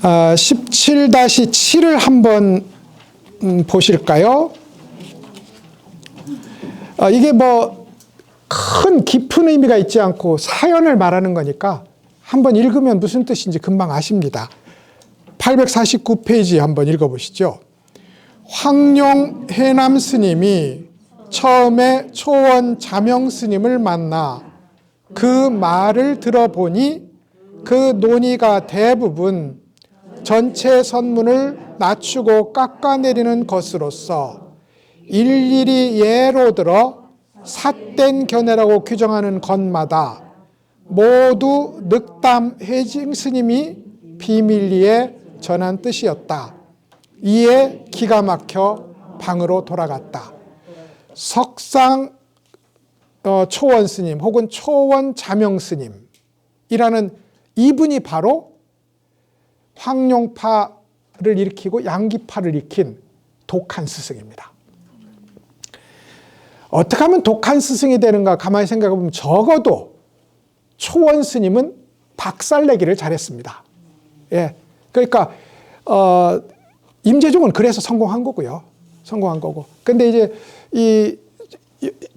17-7을 한번 보실까요? 이게 뭐 큰 깊은 의미가 있지 않고 사연을 말하는 거니까 한번 읽으면 무슨 뜻인지 금방 아십니다. 849페이지 한번 읽어보시죠. 황룡 해남 스님이 처음에 초원 자명 스님을 만나 그 말을 들어보니 그 논의가 대부분 전체 선문을 낮추고 깎아내리는 것으로서 일일이 예로 들어 삿된 견해라고 규정하는 것마다 모두 늑담 해징 스님이 비밀리에 전한 뜻이었다. 이에 기가 막혀 방으로 돌아갔다. 석상 초원 스님 혹은 초원 자명 스님이라는 이분이 바로 황룡파를 일으키고 양기파를 일으킨 독한 스승입니다. 어떻게 하면 독한 스승이 되는가 가만히 생각해 보면 적어도 초원 스님은 박살내기를 잘했습니다. 예, 그러니까 임재중은 그래서 성공한 거고요. 성공한 거고. 근데 이제 이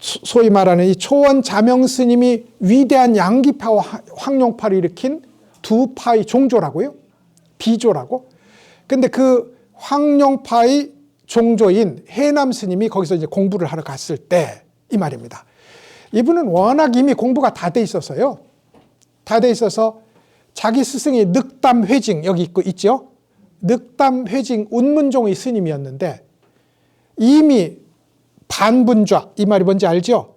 소위 말하는 이 초원 자명 스님이 위대한 양기파와 황룡파를 일으킨 두 파의 종조라고요. 비조라고. 근데 그 황룡파의 종조인 해남 스님이 거기서 이제 공부를 하러 갔을 때 이 말입니다. 이분은 워낙 이미 공부가 다 돼 있어서요. 다 돼 있어서 자기 스승이 늑담회징 여기 있죠. 늑담회징 운문종의 스님이었는데 이미 반분좌 이 말이 뭔지 알죠?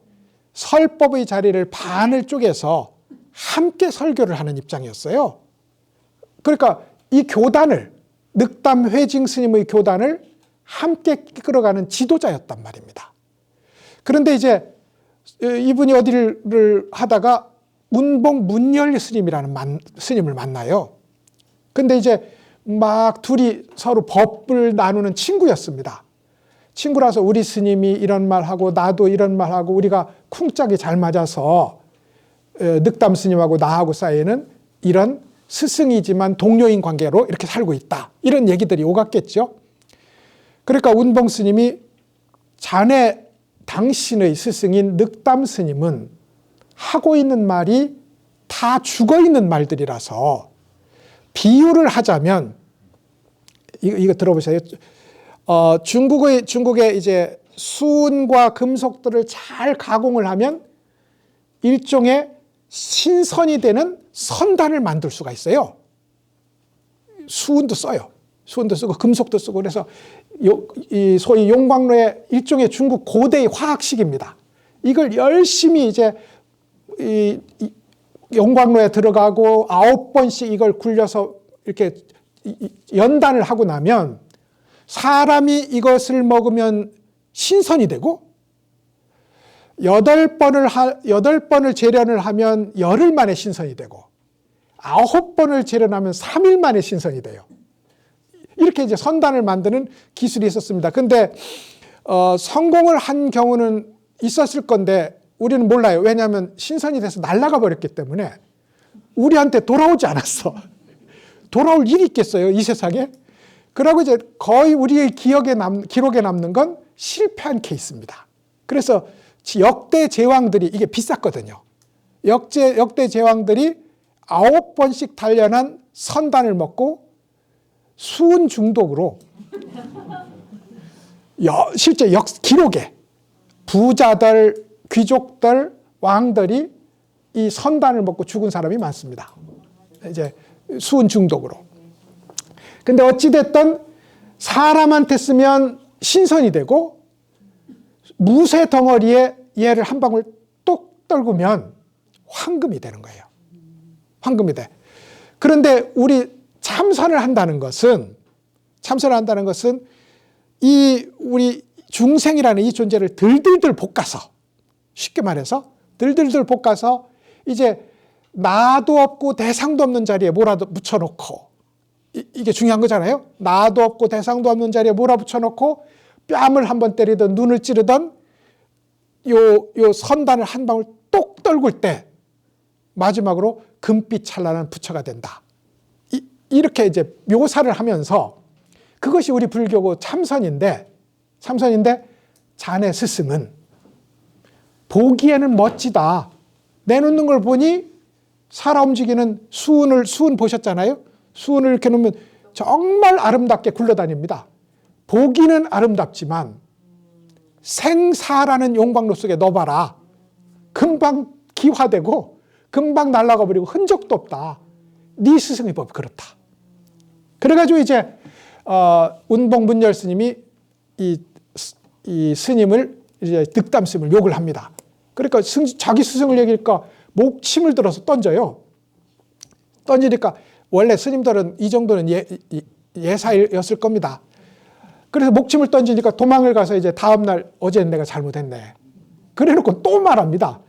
설법의 자리를 반을 쪼개서 함께 설교를 하는 입장이었어요. 그러니까 이 교단을 늑담회징 스님의 교단을 함께 끌어가는 지도자였단 말입니다. 그런데 이제 이분이 어디를 하다가 운봉 문열 스님이라는 스님을 만나요. 근데 이제 막 둘이 서로 법을 나누는 친구였습니다. 친구라서 우리 스님이 이런 말하고 나도 이런 말하고 우리가 쿵짝이 잘 맞아서 늑담 스님하고 나하고 사이에는 이런 스승이지만 동료인 관계로 이렇게 살고 있다. 이런 얘기들이 오갔겠죠. 그러니까 운봉 스님이 자네 당신의 스승인 늑담 스님은 하고 있는 말이 다 죽어있는 말들이라서 비유를 하자면 이거 들어보세요. 중국의 이제 수은과 금속들을 잘 가공을 하면 일종의 신선이 되는 선단을 만들 수가 있어요. 수은도 써요. 수은도 쓰고 금속도 쓰고 그래서 이 소위 용광로의 일종의 중국 고대의 화학식입니다. 이걸 열심히 이제 이 용광로에 들어가고 9번씩 이걸 굴려서 이렇게 연단을 하고 나면 사람이 이것을 먹으면 신선이 되고 8번을 재련을 하면 열흘 만에 신선이 되고 9번을 재련하면 3일 만에 신선이 돼요. 이렇게 이제 선단을 만드는 기술이 있었습니다. 근데 성공을 한 경우는 있었을 건데 우리는 몰라요. 왜냐하면 신선이 돼서 날아가 버렸기 때문에 우리한테 돌아오지 않았어. 돌아올 일이 있겠어요, 이 세상에? 그러고 이제 거의 우리의 기록에 남는 건 실패한 케이스입니다. 그래서 역대 제왕들이 이게 비쌌거든요. 역대 제왕들이 9번씩 단련한 선단을 먹고 수은 중독으로 실제 기록에 부자들, 귀족들, 왕들이 이 선단을 먹고 죽은 사람이 많습니다. 이제 수은 중독으로. 근데 어찌됐든 사람한테 쓰면 신선이 되고 무쇠 덩어리에 얘를 한 방울 똑 떨구면 황금이 되는 거예요. 황금이 돼. 그런데 참선을 한다는 것은 이 우리 중생이라는 이 존재를 들들들 볶아서 쉽게 말해서 들들들 볶아서 이제 나도 없고 대상도 없는 자리에 뭐라도 붙여놓고 이게 중요한 거잖아요. 나도 없고 대상도 없는 자리에 몰아붙여놓고 뺨을 한번 때리든 눈을 찌르든 요 선단을 한 방울 똑 떨굴 때 마지막으로 금빛 찬란한 부처가 된다. 이렇게 이제 묘사를 하면서 그것이 우리 불교고 참선인데 자네 스승은 보기에는 멋지다. 내놓는 걸 보니 살아 움직이는 수은 보셨잖아요. 수은을 이렇게 놓으면 정말 아름답게 굴러다닙니다. 보기는 아름답지만 생사라는 용광로 속에 넣어봐라. 금방 기화되고 금방 날아가 버리고 흔적도 없다. 네 스승의 법이 그렇다. 그래가지고 이제 운봉 문열 스님이 이 스님을 이제 득담스님을 욕을 합니다. 그러니까 자기 스승을 얘기니까 목침을 들어서 던져요. 던지니까 원래 스님들은 이 정도는 예사였을 겁니다. 그래서 목침을 던지니까 도망을 가서 이제 다음날 어제는 내가 잘못했네. 그래 놓고 또 말합니다.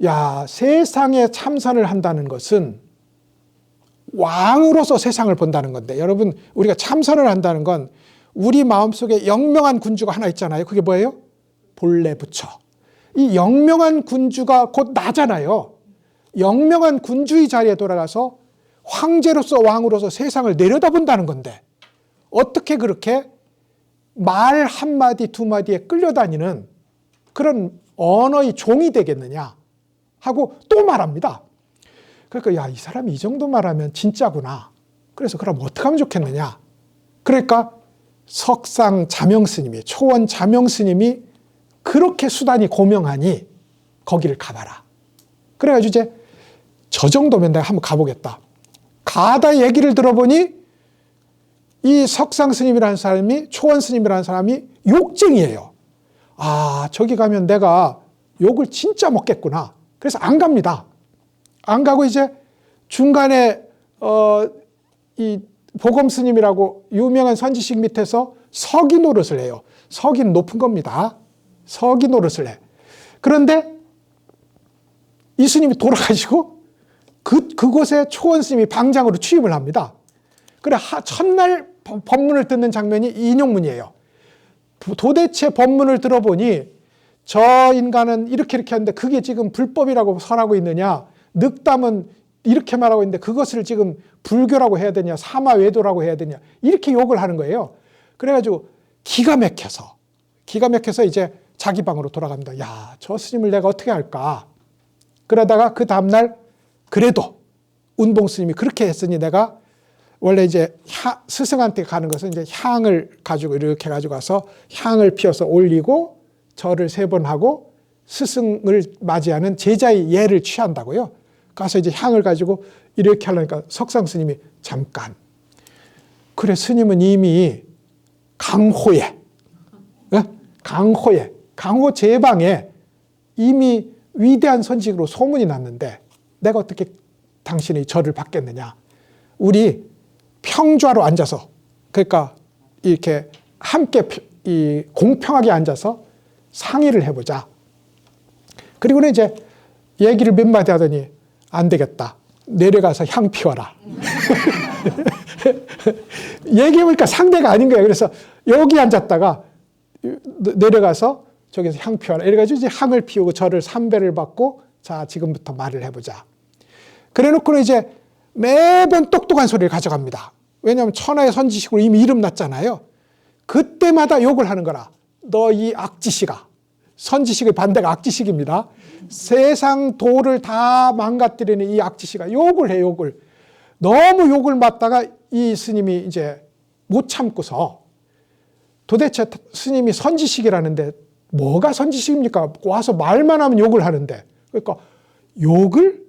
야, 세상에 참선을 한다는 것은 왕으로서 세상을 본다는 건데, 여러분, 우리가 참선을 한다는 건 우리 마음속에 영명한 군주가 하나 있잖아요. 그게 뭐예요? 본래 부처. 이 영명한 군주가 곧 나잖아요. 영명한 군주의 자리에 돌아가서 황제로서 왕으로서 세상을 내려다본다는 건데, 어떻게 그렇게 말 한마디 두마디에 끌려다니는 그런 언어의 종이 되겠느냐 하고 또 말합니다. 그러니까 야, 이 사람이 이 정도 말하면 진짜구나. 그래서 그럼 어떻게 하면 좋겠느냐. 그러니까 석상 자명스님이, 초원 자명스님이 그렇게 수단이 고명하니 거기를 가봐라. 그래가지고 이제 저 정도면 내가 한번 가보겠다. 가다 얘기를 들어보니 이 석상 스님이라는 사람이, 초원 스님이라는 사람이 욕쟁이에요. 아, 저기 가면 내가 욕을 진짜 먹겠구나. 그래서 안 갑니다. 안 가고 이제 중간에 이 보검 스님이라고 유명한 선지식 밑에서 서기 노릇을 해요. 서기는 높은 겁니다. 서기 노릇을 해. 그런데 이 스님이 돌아가시고 그곳에 초원 스님이 방장으로 취임을 합니다. 그래, 첫날 법문을 듣는 장면이 인용문이에요. 도대체 법문을 들어보니 저 인간은 이렇게 하는데 그게 지금 불법이라고 설하고 있느냐, 늑담은 이렇게 말하고 있는데 그것을 지금 불교라고 해야 되냐, 사마외도라고 해야 되냐, 이렇게 욕을 하는 거예요. 그래가지고 기가 막혀서 이제 자기 방으로 돌아갑니다. 야, 저 스님을 내가 어떻게 할까? 그러다가 그 다음날 그래도 운봉 스님이 그렇게 했으니 내가 원래 이제 스승한테 가는 것은 이제 향을 가지고 이렇게 가지고 가서 향을 피워서 올리고 절을 3번 하고 스승을 맞이하는 제자의 예를 취한다고요. 가서 이제 향을 가지고 이렇게 하려니까 석상 스님이 잠깐. 그래, 스님은 이미 강호에, 강호 제방에 이미 위대한 선직으로 소문이 났는데 내가 어떻게 당신의 절을 받겠느냐. 우리 평좌로 앉아서, 그러니까 이렇게 함께 공평하게 앉아서 상의를 해보자. 그리고는 이제 얘기를 몇 마디 하더니 안 되겠다. 내려가서 향 피워라. 얘기해보니까 상대가 아닌 거예요. 그래서 여기 앉았다가 내려가서 저기서 향 피워라. 이래가지고 이제 향을 피우고 절을 3배를 받고 자, 지금부터 말을 해보자. 그래 놓고는 이제 매번 똑똑한 소리를 가져갑니다. 왜냐하면 천하의 선지식으로 이미 이름 났잖아요. 그때마다 욕을 하는 거라. 너 이 악지식아. 선지식의 반대가 악지식입니다. 세상 도를 다 망가뜨리는 이 악지식아. 욕을 해, 욕을. 너무 욕을 맞다가 이 스님이 이제 못 참고서 도대체 스님이 선지식이라는데 뭐가 선지식입니까? 와서 말만 하면 욕을 하는데. 그러니까 욕을?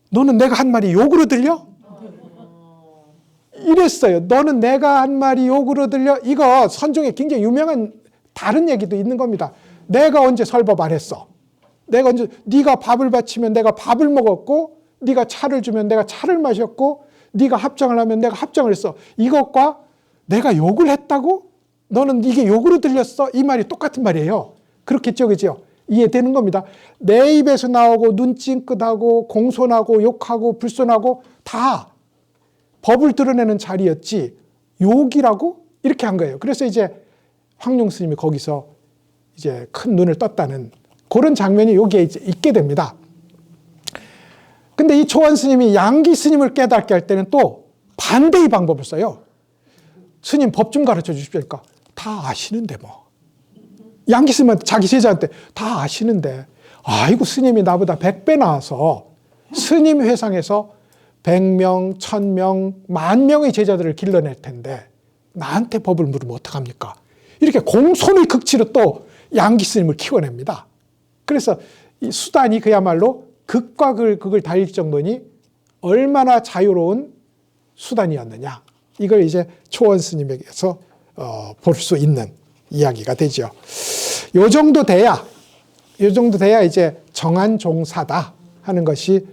너는 내가 한 말이 욕으로 들려? 이랬어요. 너는 내가 한 말이 욕으로 들려? 이거 선종에 굉장히 유명한 다른 얘기도 있는 겁니다. 내가 언제 설법 안 했어? 내가 언제, 네가 밥을 바치면 내가 밥을 먹었고, 네가 차를 주면 내가 차를 마셨고, 네가 합장을 하면 내가 합장을 했어. 이것과 내가 욕을 했다고? 너는 이게 욕으로 들렸어? 이 말이 똑같은 말이에요. 그렇겠죠, 그죠? 이해되는 겁니다. 내 입에서 나오고 눈 찡긋하고 공손하고 욕하고 불손하고 다 법을 드러내는 자리였지 욕이라고 이렇게 한 거예요. 그래서 이제 황룡 스님이 거기서 이제 큰 눈을 떴다는 그런 장면이 여기에 이제 있게 됩니다. 근데 이 초원 스님이 양기 스님을 깨닫게 할 때는 또 반대의 방법을 써요. 스님 법 좀 가르쳐 주십시오. 그러니까 다 아시는데 뭐. 양기스님한테 자기 제자한테 다 아시는데 아이고 스님이 나보다 100배 나와서 스님 회상에서 100명, 1000명, 10,000명의 제자들을 길러낼 텐데 나한테 법을 물으면 어떡합니까? 이렇게 공손의 극치로 또 양기스님을 키워냅니다. 그래서 이 수단이 그야말로 극과 극을 달릴 정도니 얼마나 자유로운 수단이었느냐. 이걸 이제 초원 스님에게서 볼 수 있는 이야기가 되죠. 요 정도 돼야 이제 정한 종사다 하는 것이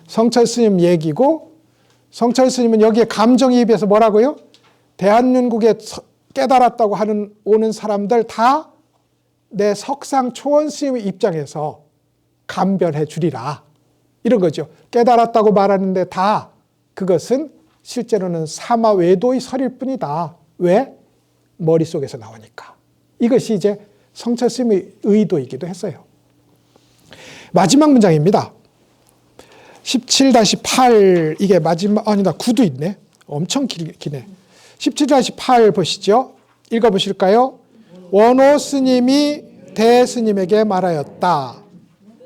성철 스님 얘기고, 성철 스님은 여기에 감정이입해서 뭐라고요? 대한민국에 깨달았다고 오는 사람들 다 내 석상 초원 스님의 입장에서 감별해 주리라. 이런 거죠. 깨달았다고 말하는데 다 그것은 실제로는 사마 외도의 설일 뿐이다. 왜? 머릿속에서 나오니까. 이것이 이제 성철 스님의 의도이기도 했어요. 마지막 문장입니다. 17-8 이게 마지막, 아니다 9도 있네. 엄청 기네. 17-8 보시죠. 읽어보실까요? 원호 스님이 대스님에게 말하였다.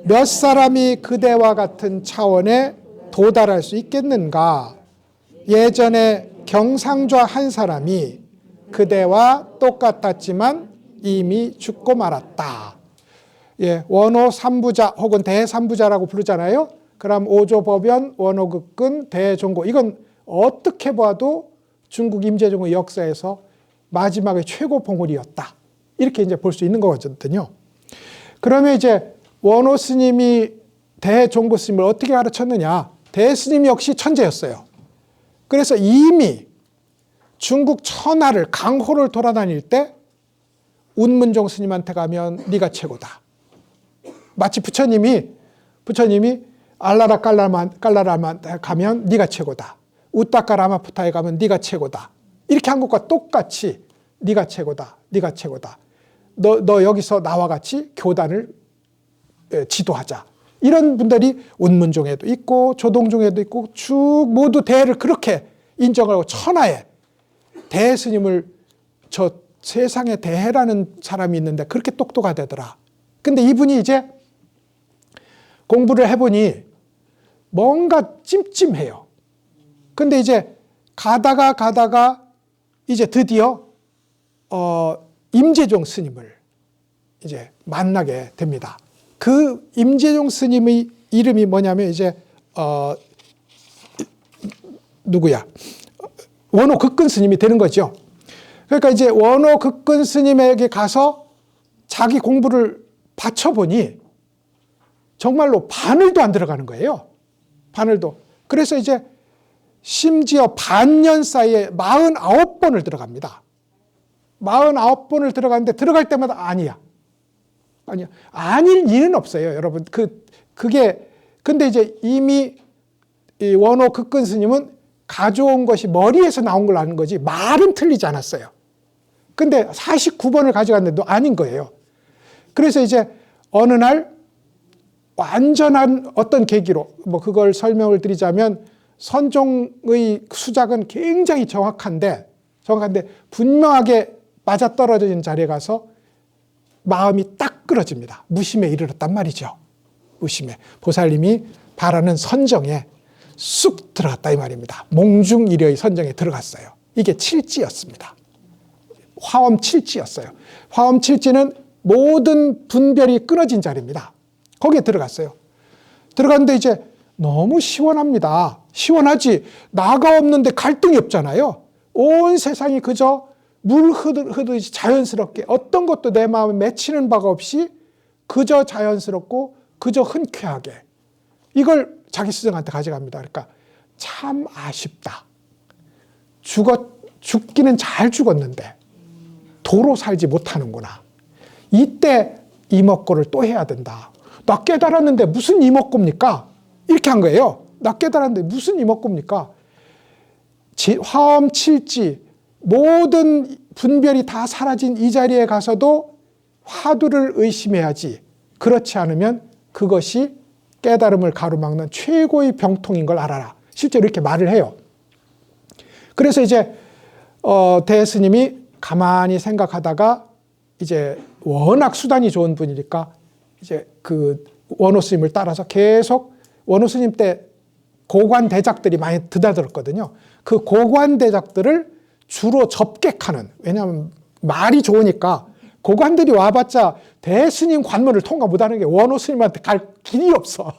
몇 사람이 그대와 같은 차원에 도달할 수 있겠는가? 예전에 경상좌 한 사람이 그대와 똑같았지만 이미 죽고 말았다. 예, 원호 삼부자 혹은 대삼부자라고 부르잖아요. 그럼 오조법연, 원호극근, 대종고. 이건 어떻게 봐도 중국 임재종의 역사에서 마지막의 최고 봉우리였다. 이렇게 이제 볼 수 있는 거거든요. 그러면 이제 원호 스님이 대종고 스님을 어떻게 가르쳤느냐? 대스님 역시 천재였어요. 그래서 이미 중국 천하를 강호를 돌아다닐 때 운문종 스님한테 가면 네가 최고다. 마치 부처님이 알라라 깔라라만 가면 네가 최고다. 우따까 라마푸타에 가면 네가 최고다. 이렇게 한 것과 똑같이 네가 최고다. 네가 최고다. 너 여기서 나와 같이 교단을 지도하자. 이런 분들이 운문종에도 있고 조동종에도 있고 쭉 모두 대를 그렇게 인정하고 천하에 대스님을 저 세상에 대해라는 사람이 있는데 그렇게 똑똑하다더라. 근데 이분이 이제 공부를 해보니 뭔가 찜찜해요. 근데 이제 가다가 이제 드디어 임재종 스님을 이제 만나게 됩니다. 그 임재종 스님의 이름이 뭐냐면 이제 누구야? 원호 극근 스님이 되는 거죠. 그러니까 이제 원호 극근 스님에게 가서 자기 공부를 바쳐보니 정말로 바늘도 안 들어가는 거예요. 바늘도. 그래서 이제 심지어 반년 사이에 49번을 들어갑니다. 49번을 들어갔는데 들어갈 때마다 아니야. 아닐 리는 없어요, 여러분. 근데 이제 이미 이 원호 극근 스님은 가져온 것이 머리에서 나온 걸 아는 거지 말은 틀리지 않았어요. 근데 49번을 가져갔는데도 아닌 거예요. 그래서 이제 어느 날 완전한 어떤 계기로 그걸 설명을 드리자면 선종의 수작은 굉장히 정확한데 분명하게 맞아떨어진 자리에 가서 마음이 딱 끊어집니다. 무심에 이르렀단 말이죠. 무심에. 보살님이 바라는 선정에 쑥 들어갔다 이 말입니다. 몽중일여의 선정에 들어갔어요. 이게 칠지였습니다. 화엄 칠지였어요. 화엄 칠지는 모든 분별이 끊어진 자리입니다. 거기에 들어갔어요. 들어갔는데 이제 너무 시원합니다. 시원하지. 나가 없는데 갈등이 없잖아요. 온 세상이 그저 물 흐르듯이 자연스럽게 어떤 것도 내 마음에 맺히는 바가 없이 그저 자연스럽고 그저 흔쾌하게 이걸 자기 스승한테 가져갑니다. 그러니까 참 아쉽다. 죽기는 잘 죽었는데 도로 살지 못하는구나. 이때 이목고를 또 해야 된다. 나 깨달았는데 무슨 이목고입니까? 이렇게 한 거예요. 나 깨달았는데 무슨 이목고입니까? 화엄 칠지 모든 분별이 다 사라진 이 자리에 가서도 화두를 의심해야지. 그렇지 않으면 그것이 깨달음을 가로막는 최고의 병통인 걸 알아라. 실제로 이렇게 말을 해요. 그래서 이제 대스님이 가만히 생각하다가 이제 워낙 수단이 좋은 분이니까 이제 그 원호 스님을 따라서 계속 원호 스님 때 고관 대작들이 많이 드나들었거든요. 그 고관 대작들을 주로 접객하는, 왜냐하면 말이 좋으니까 고관들이 와봤자 대스님 관문을 통과 못하는 게 원호 스님한테 갈 길이 없어.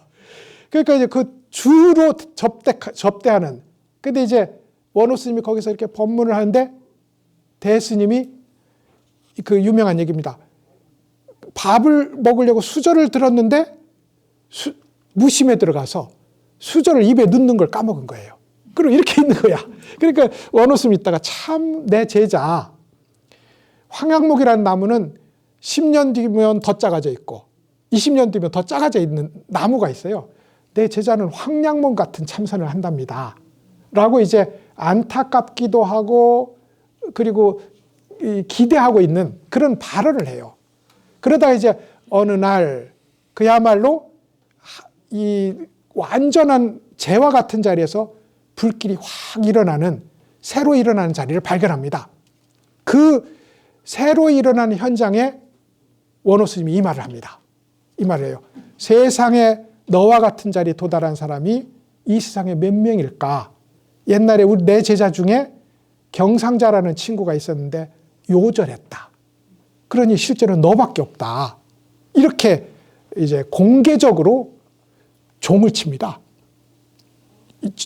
그러니까 이제 그 주로 접대하는. 근데 이제 원호 스님이 거기서 이렇게 법문을 하는데 대스님이 그 유명한 얘기입니다. 밥을 먹으려고 수저를 들었는데 무심에 들어가서 수저를 입에 넣는 걸 까먹은 거예요. 그리고 이렇게 있는 거야. 그러니까 원호 스님 있다가 참 내 제자 황양목이라는 나무는 10년 뒤면 더 작아져 있고 20년 뒤면 더 작아져 있는 나무가 있어요. 내 제자는 황양목 같은 참선을 한답니다. 라고 이제 안타깝기도 하고 그리고 기대하고 있는 그런 발언을 해요. 그러다가 이제 어느 날 그야말로 이 완전한 재화 같은 자리에서 불길이 확 일어나는 새로 일어나는 자리를 발견합니다. 그 새로 일어나는 현장에 원호 스님이 이 말을 합니다. 이 말을 해요. 세상에 너와 같은 자리에 도달한 사람이 이 세상에 몇 명일까? 옛날에 내 제자 중에 경상자라는 친구가 있었는데 요절했다. 그러니 실제로 너밖에 없다. 이렇게 이제 공개적으로 종을 칩니다.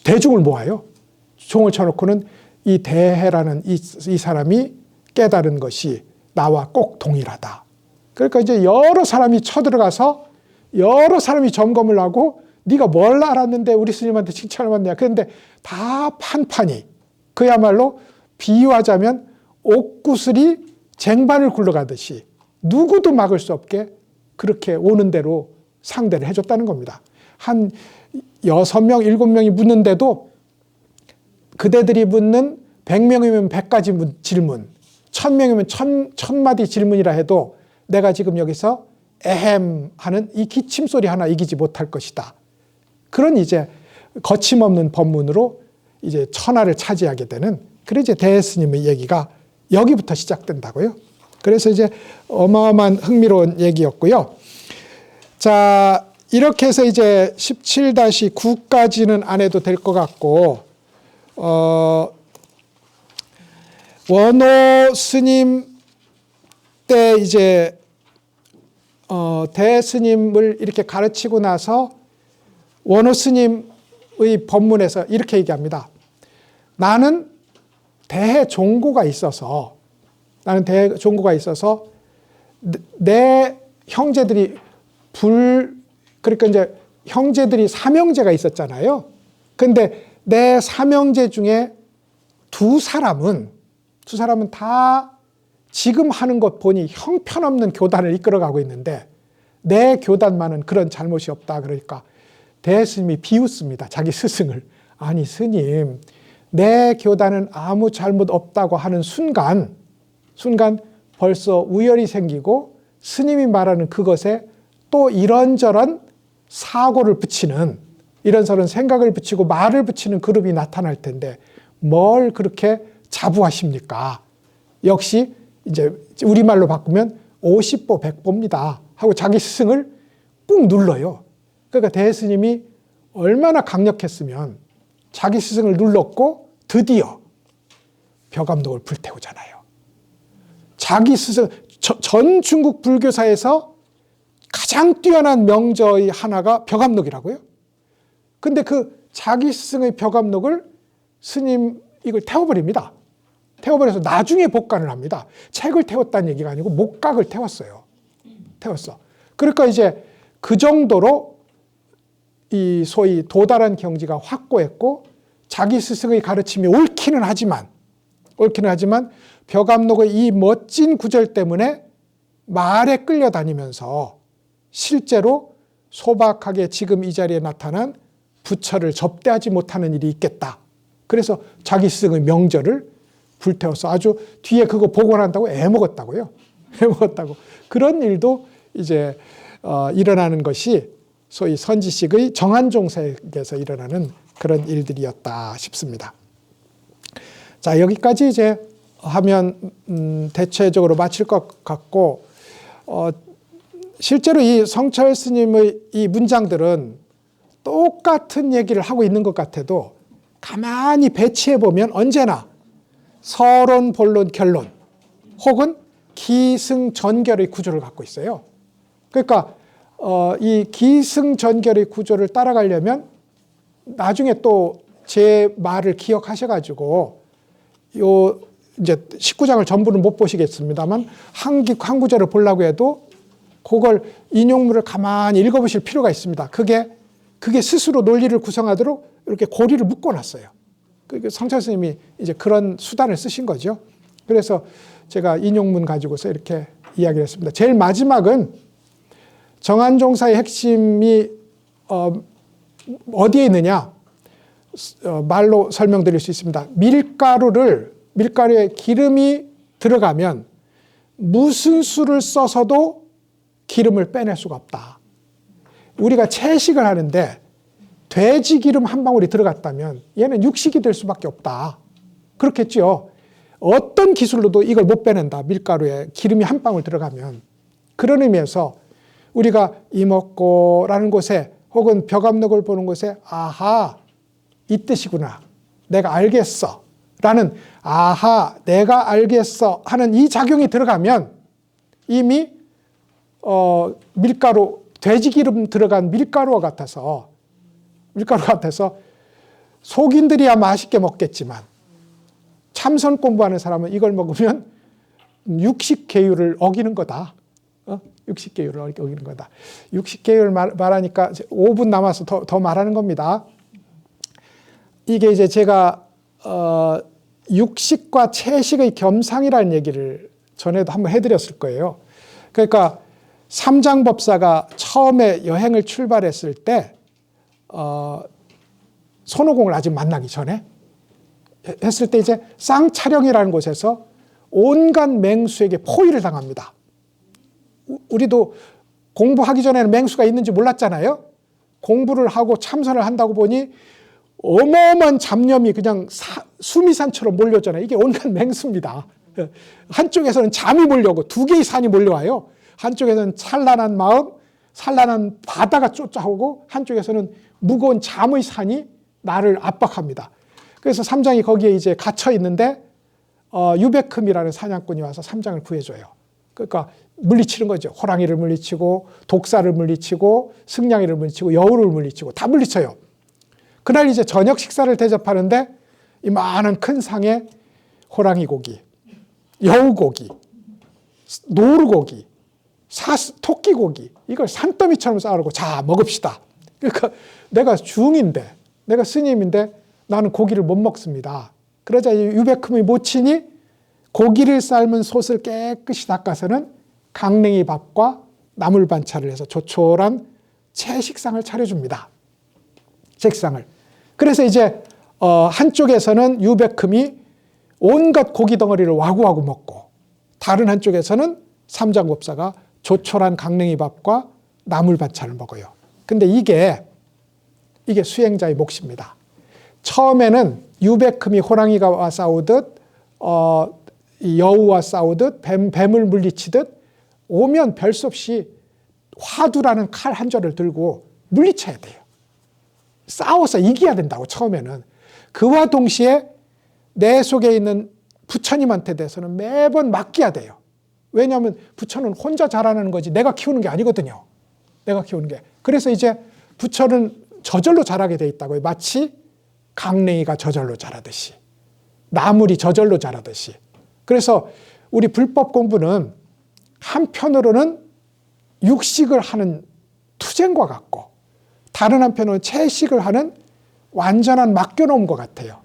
대중을 모아요. 종을 쳐놓고는 이 대해라는 이 사람이 깨달은 것이 나와 꼭 동일하다. 그러니까 이제 여러 사람이 쳐들어가서 여러 사람이 점검을 하고 네가 뭘 알았는데 우리 스님한테 칭찬을 받냐. 그런데 다 판판이 그야말로 비유하자면 옥구슬이 쟁반을 굴러가듯이 누구도 막을 수 없게 그렇게 오는 대로 상대를 해줬다는 겁니다. 한 6명, 7명이 묻는데도 그대들이 묻는 100명이면 100가지 질문, 1000명이면 1000마디 질문이라 해도 내가 지금 여기서 에헴 하는 이 기침소리 하나 이기지 못할 것이다. 그런 이제 거침없는 법문으로 이제 천하를 차지하게 되는 그런 이제 대스님의 얘기가 여기부터 시작된다고요. 그래서 이제 어마어마한 흥미로운 얘기였고요. 자, 이렇게 해서 이제 17-9까지는 안 해도 될 것 같고, 원호 스님 때 이제 대스님을 이렇게 가르치고 나서 원호 스님의 법문에서 이렇게 얘기합니다. 나는 대종고가 있어서 내 형제들이 그러니까 이제 형제들이 삼형제가 있었잖아요. 근데 내 삼형제 중에 두 사람은 다 지금 하는 것 보니 형편없는 교단을 이끌어가고 있는데 내 교단만은 그런 잘못이 없다. 그러니까 대스님이 비웃습니다. 자기 스승을. 아니 스님, 내 교단은 아무 잘못 없다고 하는 순간 벌써 우열이 생기고 스님이 말하는 그것에 또 이런저런 사고를 붙이는 이런저런 생각을 붙이고 말을 붙이는 그룹이 나타날 텐데 뭘 그렇게 자부하십니까? 역시 이제 우리말로 바꾸면 50보 100보입니다 하고 자기 스승을 꾹 눌러요. 그러니까 대스님이 얼마나 강력했으면 자기 스승을 눌렀고 드디어 벼감독을 불태우잖아요. 자기 스승, 전 중국 불교사에서 가장 뛰어난 명저의 하나가 벼감독이라고요. 근데 그 자기 스승의 벼감독을 스님 이걸 태워버립니다. 태워버려서 나중에 복간을 합니다. 책을 태웠다는 얘기가 아니고 목각을 태웠어요. 그러니까 이제 그 정도로 이 소위 도달한 경지가 확고했고 자기 스승의 가르침이 옳기는 하지만 벼감독의 이 멋진 구절 때문에 말에 끌려다니면서 실제로 소박하게 지금 이 자리에 나타난 부처를 접대하지 못하는 일이 있겠다. 그래서 자기 스승의 명절을 불태워서 아주 뒤에 그거 복원한다고 애먹었다고요. 애먹었다고. 그런 일도 이제 일어나는 것이 소위 선지식의 정한종색에서 일어나는 그런 일들이었다 싶습니다. 자, 여기까지 이제 하면 대체적으로 마칠 것 같고, 실제로 이 성철 스님의 이 문장들은 똑같은 얘기를 하고 있는 것 같아도 가만히 배치해 보면 언제나 서론, 본론, 결론 혹은 기승전결의 구조를 갖고 있어요. 그러니까 이 기승전결의 구조를 따라가려면 나중에 또 제 말을 기억하셔가지고 요 이제 19장을 전부는 못 보시겠습니다만 한 구절을 보려고 해도 그걸 인용문을 가만히 읽어보실 필요가 있습니다. 그게 스스로 논리를 구성하도록 이렇게 고리를 묶어놨어요. 성철 스님이 이제 그런 수단을 쓰신 거죠. 그래서 제가 인용문 가지고서 이렇게 이야기를 했습니다. 제일 마지막은 정한종사의 핵심이 어디에 있느냐? 말로 설명드릴 수 있습니다. 밀가루에 기름이 들어가면 무슨 수를 써서도 기름을 빼낼 수가 없다. 우리가 채식을 하는데 돼지 기름 한 방울이 들어갔다면 얘는 육식이 될 수밖에 없다. 그렇겠죠. 어떤 기술로도 이걸 못 빼낸다. 밀가루에 기름이 한 방울 들어가면. 그런 의미에서 우리가 이먹고라는 곳에 혹은 벼감록을 보는 곳에 아하 이 뜻이구나. 내가 알겠어. 라는 아하 내가 알겠어 하는 이 작용이 들어가면 이미 밀가루 돼지기름 들어간 밀가루와 같아서 속인들이야 맛있게 먹겠지만 참선 공부하는 사람은 이걸 먹으면 육식계율을 어기는 거다. 육식계율을 어기는 거다. 육식계율 말하니까 5분 남아서 더 말하는 겁니다. 이게 이제 제가 육식과 채식의 겸상이라는 얘기를 전에도 한번 해드렸을 거예요. 그러니까 삼장법사가 처음에 여행을 출발했을 때 손오공을 아직 만나기 전에 했을 때 이제 쌍차령이라는 곳에서 온갖 맹수에게 포위를 당합니다. 우리도 공부하기 전에는 맹수가 있는지 몰랐잖아요. 공부를 하고 참선을 한다고 보니 어마어마한 잡념이 그냥 수미산처럼 몰려오잖아요. 이게 온갖 맹수입니다. 한쪽에서는 잠이 몰려오고 두 개의 산이 몰려와요. 한쪽에서는 찬란한 마음, 찬란한 바다가 쫓아오고 한쪽에서는 무거운 잠의 산이 나를 압박합니다. 그래서 삼장이 거기에 이제 갇혀 있는데 유백흠이라는 사냥꾼이 와서 삼장을 구해줘요. 그러니까 물리치는 거죠. 호랑이를 물리치고 독사를 물리치고 승냥이를 물리치고 여우를 물리치고 다 물리쳐요. 그날 이제 저녁 식사를 대접하는데 이 많은 큰 상에 호랑이 고기, 여우 고기, 노루 고기, 토끼 고기 이걸 산더미처럼 쌓아놓고 자 먹읍시다. 그러니까 내가 중인데 내가 스님인데 나는 고기를 못 먹습니다. 그러자 유백흠의 모친이 고기를 삶은 솥을 깨끗이 닦아서는 강냉이 밥과 나물 반찬을 해서 조촐한 채식상을 차려줍니다. 채식상을. 그래서 이제 한쪽에서는 유백흠이 온갖 고기 덩어리를 와구와구 먹고 다른 한쪽에서는 삼장법사가 조촐한 강냉이 밥과 나물 반찬을 먹어요. 근데 이게 수행자의 몫입니다. 처음에는 유백흠이 호랑이와 싸우듯 여우와 싸우듯 뱀을 물리치듯 오면 별 수 없이 화두라는 칼 한 절을 들고 물리쳐야 돼요. 싸워서 이겨야 된다고 처음에는. 그와 동시에 내 속에 있는 부처님한테 대해서는 매번 맡겨야 돼요. 왜냐하면 부처는 혼자 자라는 거지 내가 키우는 게 아니거든요. 내가 키우는 게. 그래서 이제 부처는 저절로 자라게 돼 있다고요. 마치 강냉이가 저절로 자라듯이 나물이 저절로 자라듯이. 그래서 우리 불법 공부는 한편으로는 육식을 하는 투쟁과 같고 다른 한편으로는 채식을 하는 완전한 맡겨놓은 것 같아요.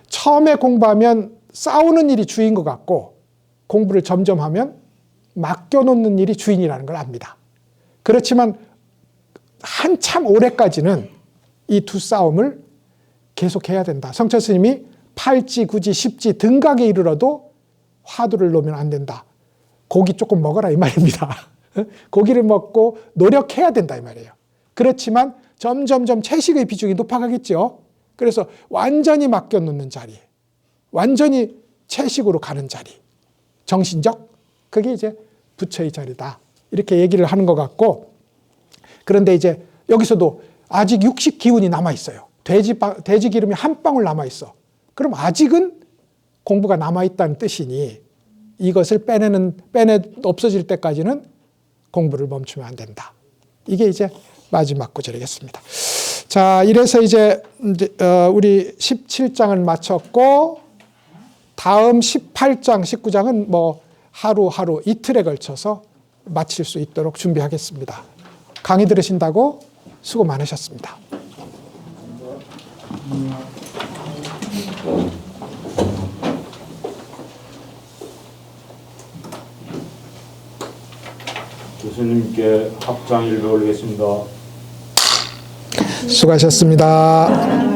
처음에 공부하면 싸우는 일이 주인 것 같고 공부를 점점 하면 맡겨놓는 일이 주인이라는 걸 압니다. 그렇지만 한참 오래까지는 이 두 싸움을 계속해야 된다. 성철 스님이 8지, 9지, 10지 등각에 이르러도 화두를 놓으면 안 된다. 고기 조금 먹어라 이 말입니다. 고기를 먹고 노력해야 된다 이 말이에요. 그렇지만 점점점 채식의 비중이 높아가겠죠. 그래서 완전히 맡겨놓는 자리, 완전히 채식으로 가는 자리, 정신적, 그게 이제 부처의 자리다. 이렇게 얘기를 하는 것 같고, 그런데 이제 여기서도 아직 육식 기운이 남아있어요. 돼지 기름이 한 방울 남아있어. 그럼 아직은 공부가 남아있다는 뜻이니 이것을 없어질 때까지는 공부를 멈추면 안 된다. 이게 이제 마지막 구절이겠습니다. 자, 이래서 이제 우리 17장을 마쳤고, 다음 18장, 19장은 뭐 하루하루 이틀에 걸쳐서 마칠 수 있도록 준비하겠습니다. 강의 들으신다고 수고 많으셨습니다. 교수님께 합장 일배 올리겠습니다. 수고하셨습니다.